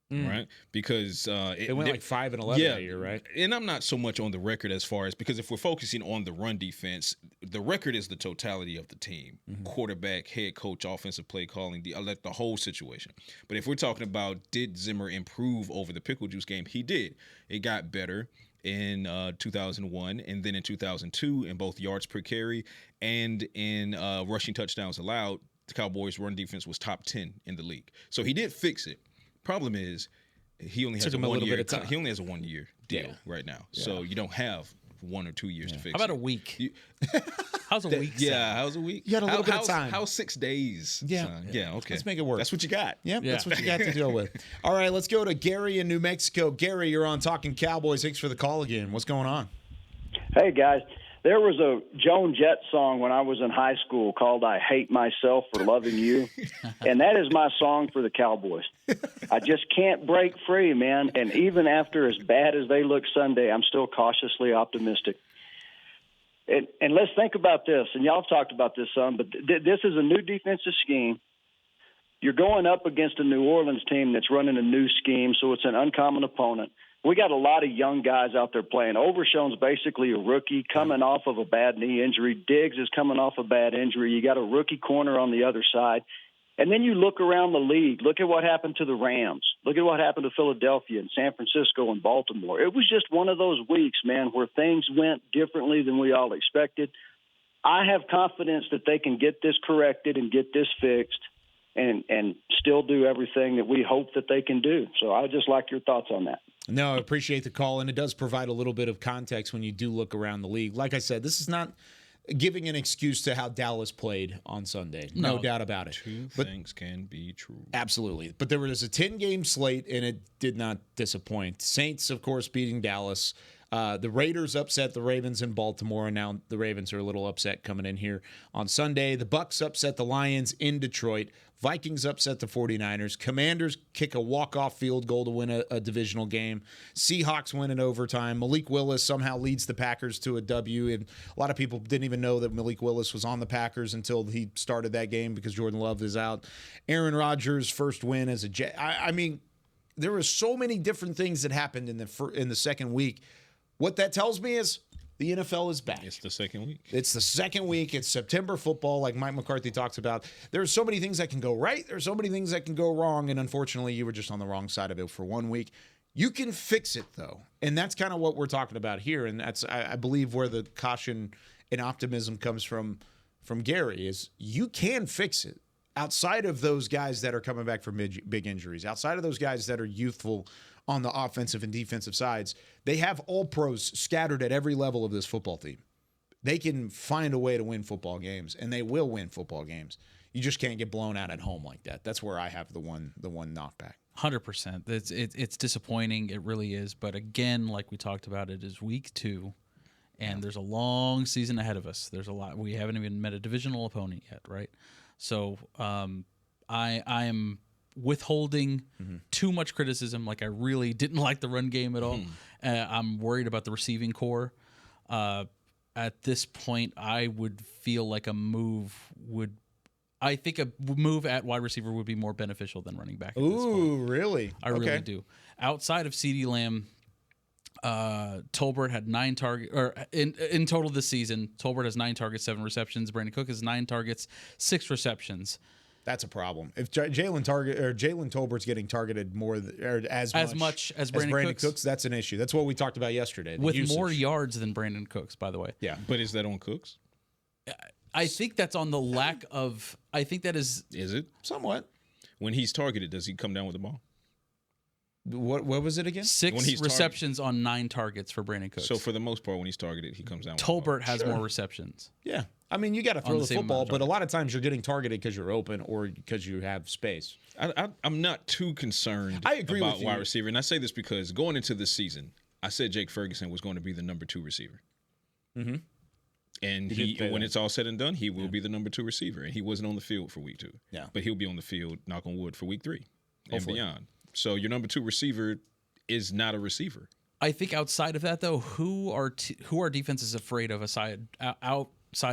C: Right, because
E: they went 5-11 that year, right?
C: And I'm not so much on the record as far as, because if we're focusing on the run defense, the record is the totality of the team: quarterback, head coach, offensive play calling, the whole situation. But if we're talking about did Zimmer improve over the pickle juice game, he did. It got better in 2001, and then in 2002, in both yards per carry and in rushing touchdowns allowed, the Cowboys' run defense was top 10 in the league. So he did fix it. Problem is, he only has a 1 year. He only has a 1 year deal right now, so you don't have 1 or 2 years to fix.
F: How about a week? How's a week?
C: How's a week?
E: You had a little bit of time.
C: How's 6 days?
E: Yeah,
C: okay.
E: Let's make it work.
C: That's what you got.
E: Yep, that's what you got to deal with. All right, let's go to Gary in New Mexico. Gary, you're on Talkin Cowboys. Thanks for the call again. What's going on?
K: Hey guys. There was a Joan Jett song when I was in high school called I Hate Myself for Loving You, and that is my song for the Cowboys. I just can't break free, man, and even after as bad as they look Sunday, I'm still cautiously optimistic. And let's think about this, and y'all have talked about this some, but this is a new defensive scheme. You're going up against a New Orleans team that's running a new scheme, so it's an uncommon opponent. We got a lot of young guys out there playing. Overshown's basically a rookie coming off of a bad knee injury. Diggs is coming off a bad injury. You got a rookie corner on the other side. And then you look around the league. Look at what happened to the Rams. Look at what happened to Philadelphia and San Francisco and Baltimore. It was just one of those weeks, man, where things went differently than we all expected. I have confidence that they can get this corrected and get this fixed and still do everything that we hope that they can do. So I just like your thoughts on that.
E: No, I appreciate the call, and it does provide a little bit of context when you do look around the league. Like I said, this is not giving an excuse to how Dallas played on Sunday. No doubt about it.
C: Two things can be true.
E: Absolutely. But there was a 10-game slate, and it did not disappoint. Saints, of course, beating Dallas. The Raiders upset the Ravens in Baltimore, and now the Ravens are a little upset coming in here on Sunday. The Bucs upset the Lions in Detroit. Vikings upset the 49ers. Commanders kick a walk-off field goal to win a divisional game. Seahawks win in overtime. Malik Willis somehow leads the Packers to a W, and a lot of people didn't even know that Malik Willis was on the Packers until he started that game because Jordan Love is out. Aaron Rodgers' first win as a Jet. I mean, there were so many different things that happened in the second week. What that tells me is the NFL is back.
C: It's the second week.
E: It's the second week. It's September football, like Mike McCarthy talks about. There's so many things that can go right. There's so many things that can go wrong. And unfortunately, you were just on the wrong side of it for 1 week. You can fix it, though. And that's kind of what we're talking about here. And that's, I believe, where the caution and optimism comes from Gary is you can fix it. Outside of those guys that are coming back from big injuries, outside of those guys that are youthful on the offensive and defensive sides, they have all pros scattered at every level of this football team. They can find a way to win football games, and they will win football games. You just can't get blown out at home like that. That's where I have the one knockback.
F: 100%. It's disappointing. It really is. But again, like we talked about, it is week 2, and there's a long season ahead of us. There's a lot. We haven't even met a divisional opponent yet, right? So I am withholding too much criticism. Like, I really didn't like the run game at all. I'm worried about the receiving core. At this point, I would feel like a move at wide receiver would be more beneficial than running back at this point.
E: Ooh, really?
F: I really do. Outside of CeeDee Lamb, Tolbert had 9 targets, or in total this season, Tolbert has 9 targets, 7 receptions. Brandon Cook has 9 targets, 6 receptions.
E: That's a problem. If Jalen Tolbert's getting targeted more or as much as Brandon Cooks, that's an issue. That's what we talked about yesterday.
F: With more yards than Brandon Cooks, by the way.
E: Yeah.
C: But is that on Cooks?
F: I think that's on the lack of. I think that is.
C: Is it?
E: Somewhat.
C: When he's targeted, does he come down with the ball?
E: What was it again?
F: 6 receptions on 9 targets for Brandon Cooks.
C: So for the most part, when he's targeted, he comes down with
F: Tolbert has more receptions.
E: Yeah. I mean, you got to throw the football, but a lot of times you're getting targeted because you're open or because you have space.
C: I'm not too concerned about wide receiver. And I say this because going into this season, I said Jake Ferguson was going to be the number 2 receiver. Mm-hmm. And when it's all said and done, he will be the number 2 receiver. And he wasn't on the field for week 2.
E: Yeah.
C: But he'll be on the field, knock on wood, for week 3 and beyond. So your number 2 receiver is not a receiver.
F: I think outside of that, though, who are defenses afraid of outside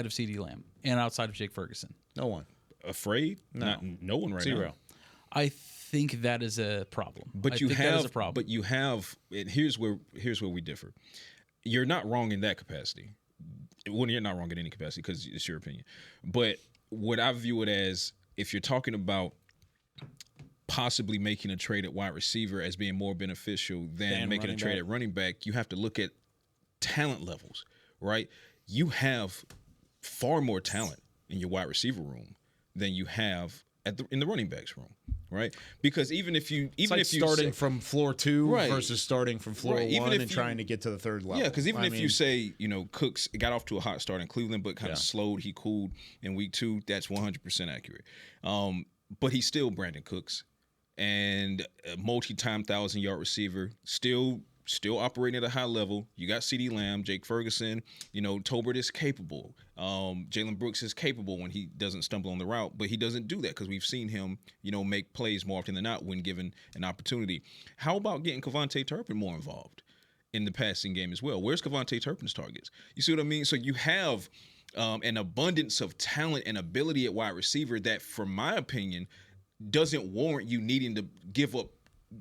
F: of CeeDee Lamb and outside of Jake Ferguson?
E: No one.
C: Afraid?
E: No.
C: No one right
E: Zero.
C: now.
F: I think that is a problem.
C: But you have, and here's where we differ. You're not wrong in that capacity. Well, you're not wrong in any capacity because it's your opinion. But what I view it as, if you're talking about possibly making a trade at wide receiver as being more beneficial than making a trade at running back, you have to look at talent levels, right? You have far more talent in your wide receiver room than you have in the running backs room, right? Because even if you
E: starting from floor 2 versus starting from floor 1
C: even
E: and trying to get to the third level.
C: Yeah, because you say, Cooks got off to a hot start in Cleveland, but kind of slowed. He cooled in week 2. That's 100% accurate. But he's still Brandon Cooks and a multi-time 1,000-yard receiver, still operating at a high level. You got CeeDee Lamb, Jake Ferguson. Tolbert is capable. Jalen Brooks is capable when he doesn't stumble on the route, but he doesn't do that because we've seen him, make plays more often than not when given an opportunity. How about getting Kevontae Turpin more involved in the passing game as well? Where's Kevontae Turpin's targets? You see what I mean? So you have an abundance of talent and ability at wide receiver that, for my opinion, doesn't warrant you needing to give up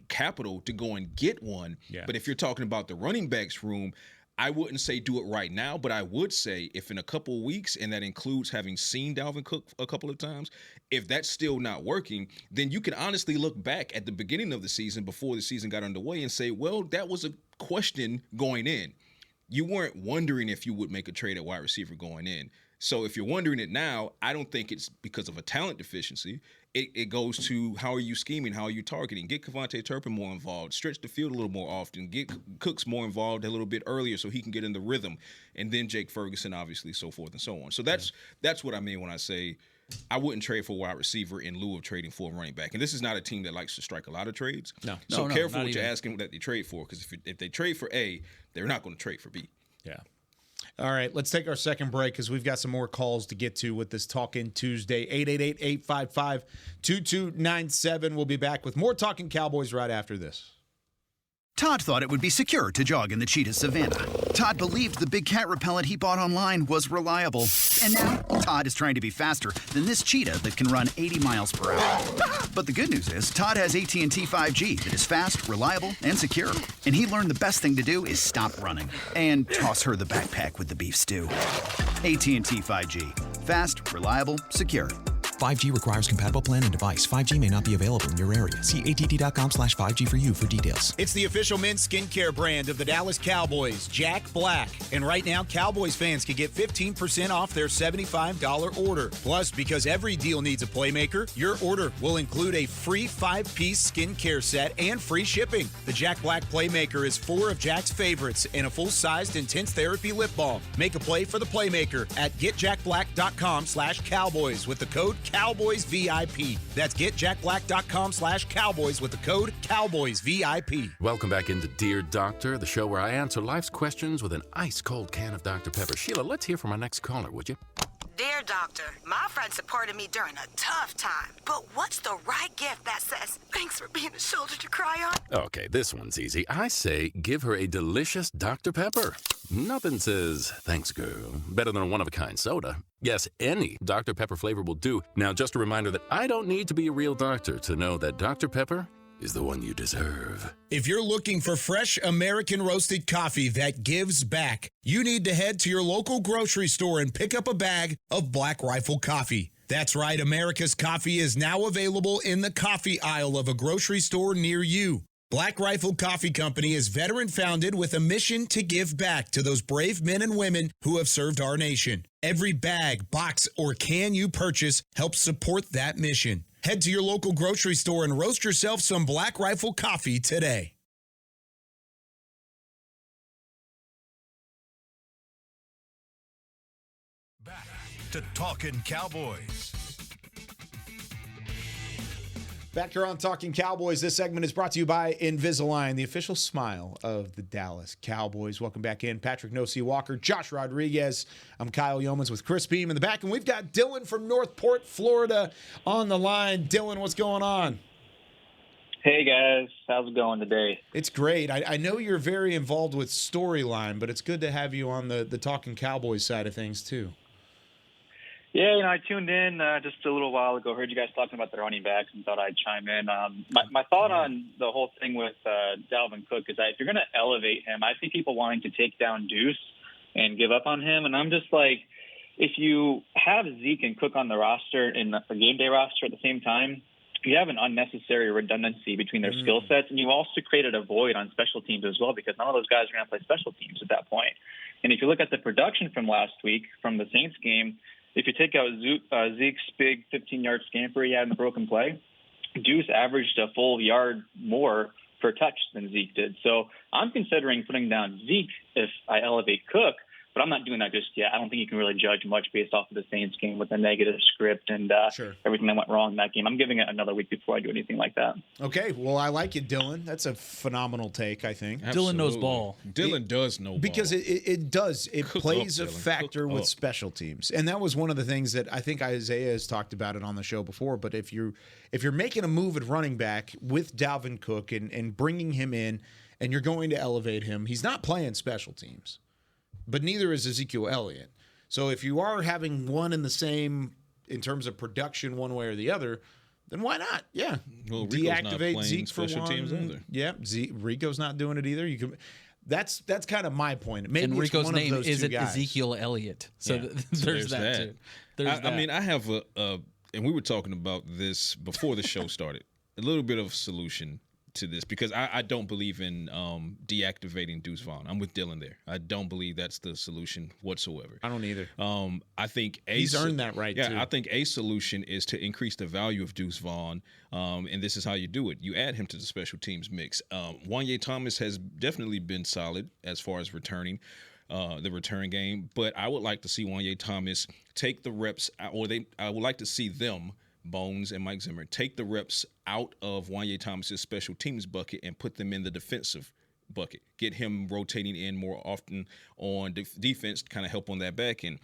C: capital to go and get one. Yeah. But if you're talking about the running backs room, I wouldn't say do it right now, but I would say if in a couple of weeks, and that includes having seen Dalvin Cook a couple of times, if that's still not working, then you can honestly look back at the beginning of the season before the season got underway and say, well, that was a question going in. You weren't wondering if you would make a trade at wide receiver going in. So if you're wondering it now, I don't think it's because of a talent deficiency. It goes to how are you scheming, how are you targeting? Get Kevontae Turpin more involved, stretch the field a little more often, get Cooks more involved a little bit earlier so he can get in the rhythm, and then Jake Ferguson, obviously, so forth and so on. So that's what I mean when I say I wouldn't trade for a wide receiver in lieu of trading for a running back. And this is not a team that likes to strike a lot of trades. So careful what you're asking that they trade for, because if they trade for A, they're not going to trade for B.
E: Yeah. All right, let's take our second break because we've got some more calls to get to with this Talkin Tuesday. 888-855-2297. We'll be back with more Talkin Cowboys right after this.
B: Todd thought it would be secure to jog in the cheetah savanna. Todd believed the big cat repellent he bought online was reliable. And now, Todd is trying to be faster than this cheetah that can run 80 miles per hour. But the good news is, Todd has AT&T 5G that is fast, reliable, and secure. And he learned the best thing to do is stop running and toss her the backpack with the beef stew. AT&T 5G. Fast, reliable, secure.
G: 5G requires compatible plan and device. 5G may not be available in your area. See att.com/5G for you for details.
H: It's the official men's skincare brand of the Dallas Cowboys, Jack Black. And right now, Cowboys fans can get 15% off their $75 order. Plus, because every deal needs a playmaker, your order will include a free 5-piece skincare set and free shipping. The Jack Black Playmaker is 4 of Jack's favorites and a full-sized intense therapy lip balm. Make a play for the playmaker at getjackblack.com/Cowboys with the code CowboysVIP. That's getjackblack.com/Cowboys with the code CowboysVIP.
L: Welcome back into Dear Doctor, the show where I answer life's questions with an ice-cold can of Dr. Pepper. Sheila, let's hear from our next caller, would you?
M: Dear Doctor, my friend supported me during a tough time, but what's the right gift that says, thanks for being a shoulder to cry on?
L: Okay, this one's easy. I say give her a delicious Dr. Pepper. Nothing says, thanks, girl, better than a one-of-a-kind soda. Yes, any Dr. Pepper flavor will do. Now, just a reminder that I don't need to be a real doctor to know that Dr. Pepper is the one you deserve.
H: If you're looking for fresh American roasted coffee that gives back, you need to head to your local grocery store and pick up a bag of Black Rifle coffee. That's right, America's coffee is now available in the coffee aisle of a grocery store near you. Black Rifle Coffee Company is veteran-founded with a mission to give back to those brave men and women who have served our nation. Every bag, box, or can you purchase helps support that mission. Head to your local grocery store and roast yourself some Black Rifle coffee today.
N: Back to Talkin Cowboys.
E: Back here on Talkin Cowboys, this segment is brought to you by Invisalign, the official smile of the Dallas Cowboys. Welcome back in, Patrik Walker, Josh Rodriguez. I'm Kyle Yeomans with Chris Beam in the back, and we've got Dylan from Northport, Florida on the line. Dylan, what's going on?
O: Hey, guys. How's it going today?
E: It's great. I know you're very involved with Storyline, but it's good to have you on the Talkin Cowboys side of things, too.
O: Yeah, I tuned in just a little while ago, heard you guys talking about the running backs and thought I'd chime in. My thought on the whole thing with Dalvin Cook is that if you're going to elevate him, I see people wanting to take down Deuce and give up on him. And I'm just like, if you have Zeke and Cook on the roster, in the game day roster at the same time, you have an unnecessary redundancy between their skill sets. And you also created a void on special teams as well, because none of those guys are going to play special teams at that point. And if you look at the production from last week from the Saints game, if you take out Zeke's big 15-yard scamper he had in the broken play, Deuce averaged a full yard more per touch than Zeke did. So I'm considering putting down Zeke if I elevate Cook, but I'm not doing that just yet. I don't think you can really judge much based off of the Saints game with a negative script and everything that went wrong in that game. I'm giving it another week before I do anything like that.
E: Okay, well, I like it, Dylan. That's a phenomenal take, I think.
F: Absolutely. Dylan knows ball.
C: Dylan does know ball.
E: Because it does. It plays a factor with special teams. And that was one of the things that I think Isaiah has talked about it on the show before. But if you're making a move at running back with Dalvin Cook and bringing him in and you're going to elevate him, he's not playing special teams. But neither is Ezekiel Elliott. So if you are having one in the same in terms of production one way or the other, then why not? Yeah.
C: Well,
E: deactivate Zeke for
C: special
E: one.
C: Teams either.
E: Yeah, Rico's not doing it either. You can. That's kind of my point. Maybe
F: and Rico's
E: one
F: name
E: of those
F: isn't
E: two guys.
F: Ezekiel Elliott. So, there's that too.
C: I mean, I have and we were talking about this before the show started. A little bit of a solution to this because I don't believe in deactivating Deuce Vaughn. I'm with Dylan there. I don't believe that's the solution whatsoever.
E: I don't either.
C: I think
E: he's earned that right.
C: Yeah,
E: too.
C: I think a solution is to increase the value of Deuce Vaughn, and this is how you do it. You add him to the special teams mix. Wanye Thomas has definitely been solid as far as returning. The return game, but I would like to see Wanye Thomas take the reps, I would like to see them, Bones and Mike Zimmer, take the reps out of Wanye Thomas's special teams bucket and put them in the defensive bucket. Get him rotating in more often on defense to kind of help on that back end.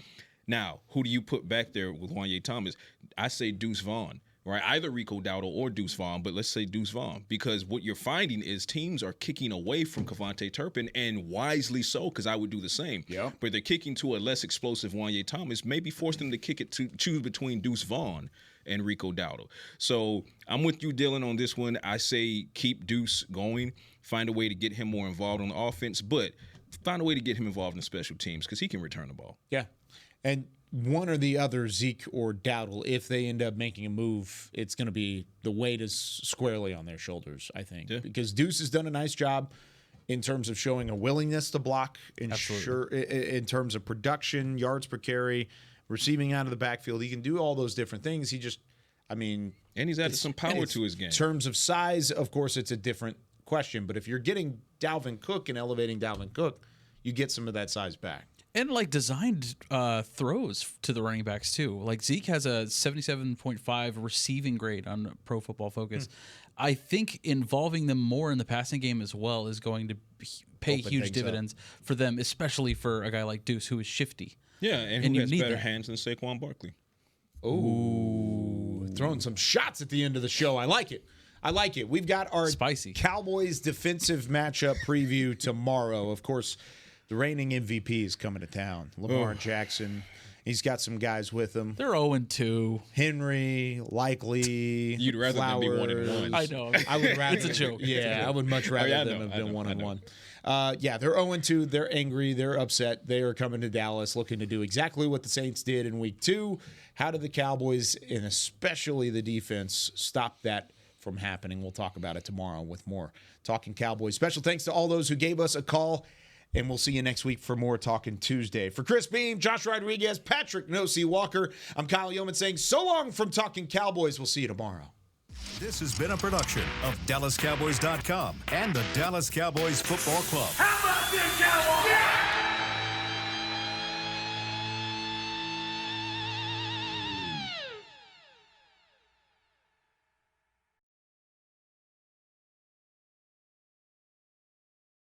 C: Now, who do you put back there with Wanye Thomas? I say Deuce Vaughn. Right, either Rico Dowdle or Deuce Vaughn, but let's say Deuce Vaughn, because what you're finding is teams are kicking away from Kevontae Turpin, and wisely so, because I would do the same.
E: Yeah.
C: But they're kicking to a less explosive Wanye Thomas, maybe force them to kick it to choose between Deuce Vaughn and Rico Dowdle. So I'm with you, Dylan, on this one. I say keep Deuce going, find a way to get him more involved on the offense, but find a way to get him involved in special teams because he can return the ball.
E: Yeah, and one or the other, Zeke or Dowdle, if they end up making a move, it's going to be the weight is squarely on their shoulders, I think. Yeah. Because Deuce has done a nice job in terms of showing a willingness to block, in terms of production, yards per carry, receiving out of the backfield. He can do all those different things. And
C: he's added some power to his game.
E: In terms of size, of course, it's a different question. But if you're getting Dalvin Cook and elevating Dalvin Cook, you get some of that size back.
F: And like designed throws to the running backs too. Like Zeke has a 77.5 receiving grade on Pro Football Focus. I think involving them more in the passing game as well is going to pay huge dividends for them, especially for a guy like Deuce who is shifty.
C: Yeah, and who has better hands than Saquon Barkley.
E: Ooh, throwing some shots at the end of the show. I like it. We've got our
F: spicy
E: Cowboys defensive matchup preview tomorrow. Of course, the reigning MVP is coming to town. Lamar Jackson. He's got some guys with him.
F: They're 0-2.
E: Henry, likely.
C: You'd rather
E: Flowers.
C: Them be 1-1.
F: I know.
E: I would rather.
F: It's a joke.
E: Yeah, I would much rather them have been 1-1. They're 0-2. They're angry. They're upset. They are coming to Dallas looking to do exactly what the Saints did in week 2. How did the Cowboys, and especially the defense, stop that from happening? We'll talk about it tomorrow with more Talkin Cowboys. Special thanks to all those who gave us a call. And we'll see you next week for more Talkin Tuesday. For Chris Beam, Josh Rodriguez, Patrick No-C Walker, I'm Kyle Yeoman saying so long from Talkin Cowboys. We'll see you tomorrow.
N: This has been a production of DallasCowboys.com and the Dallas Cowboys Football Club.
D: How about this, Cowboys? Yeah!